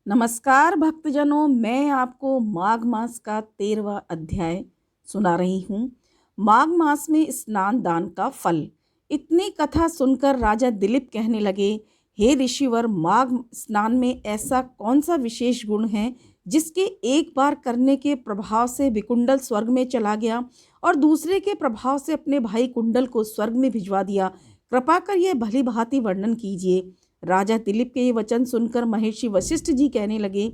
नमस्कार भक्तजनों, मैं आपको माघ मास का 13वां अध्याय सुना रही हूँ। माघ मास में स्नान दान का फल। इतनी कथा सुनकर राजा दिलीप कहने लगे, हे ऋषिवर, माघ स्नान में ऐसा कौन सा विशेष गुण है जिसके एक बार करने के प्रभाव से विकुंडल स्वर्ग में चला गया और दूसरे के प्रभाव से अपने भाई कुंडल को स्वर्ग में भिजवा दिया। कृपा कर यह भली भांति वर्णन कीजिए। राजा दिलीप के ये वचन सुनकर महर्षि वशिष्ठ जी कहने लगे,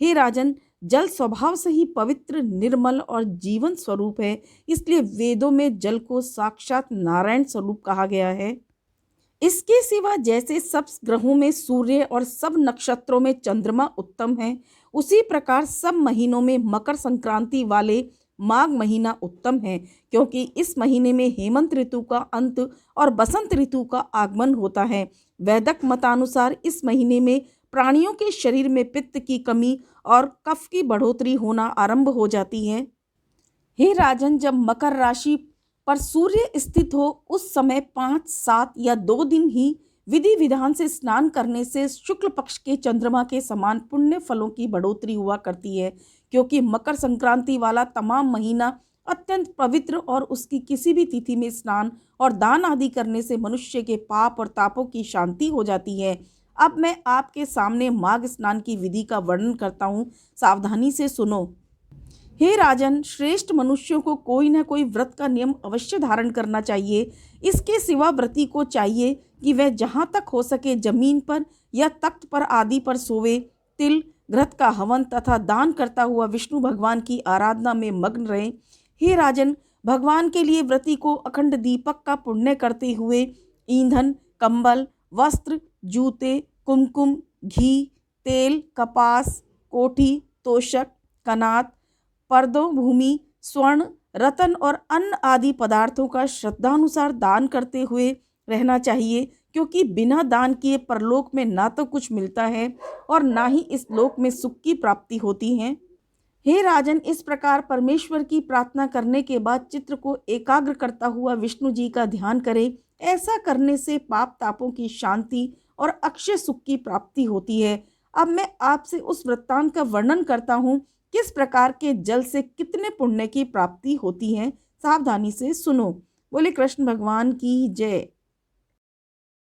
हे राजन, जल स्वभाव से ही पवित्र, निर्मल और जीवन स्वरूप है। इसलिए वेदों में जल को साक्षात नारायण स्वरूप कहा गया है। इसके सिवा जैसे सब ग्रहों में सूर्य और सब नक्षत्रों में चंद्रमा उत्तम है, उसी प्रकार सब महीनों में मकर संक्रांति वाले माघ महीना उत्तम है, क्योंकि इस महीने में हेमंत ऋतु का अंत और बसंत ऋतु का आगमन होता है। वैदिक मतानुसार इस महीने में प्राणियों के शरीर में पित्त की कमी और कफ की बढ़ोतरी होना आरंभ हो जाती है। हे राजन, जब मकर राशि पर सूर्य स्थित हो उस समय 5, 7 या 2 दिन ही विधि विधान से स्नान करने से शुक्ल पक्ष के चंद्रमा के समान पुण्य फलों की बढ़ोतरी हुआ करती है, क्योंकि मकर संक्रांति वाला तमाम महीना अत्यंत पवित्र और उसकी किसी भी तिथि में स्नान और दान आदि करने से मनुष्य के पाप और तापों की शांति हो जाती है। अब मैं आपके सामने माघ स्नान की विधि का वर्णन करता हूँ, सावधानी से सुनो। हे राजन, श्रेष्ठ मनुष्यों को कोई न कोई व्रत का नियम अवश्य धारण करना चाहिए। इसके सिवा व्रती को चाहिए कि वह जहाँ तक हो सके जमीन पर या तख्त पर आदि पर सोवे, तिल घृत का हवन तथा दान करता हुआ विष्णु भगवान की आराधना में मग्न रहे। हे राजन, भगवान के लिए व्रती को अखंड दीपक का पुण्य करते हुए ईंधन, कंबल, वस्त्र, जूते, कुमकुम, घी, तेल, कपास, कोठी, तोशक, कनात, पर्दों, भूमि, स्वर्ण, रतन और अन्य आदि पदार्थों का श्रद्धानुसार दान करते हुए रहना चाहिए, क्योंकि बिना दान किए परलोक में ना तो कुछ मिलता है और ना ही इस लोक में सुख की प्राप्ति होती है। हे राजन, इस प्रकार परमेश्वर की प्रार्थना करने के बाद चित्त को एकाग्र करता हुआ विष्णु जी का ध्यान करें। ऐसा करने से पाप तापों की शांति और अक्षय सुख की प्राप्ति होती है। अब मैं आपसे उस वृत्तांत का वर्णन करता हूँ, किस प्रकार के जल से कितने पुण्य की प्राप्ति होती है। सावधानी से सुनो। बोले कृष्ण भगवान की जय।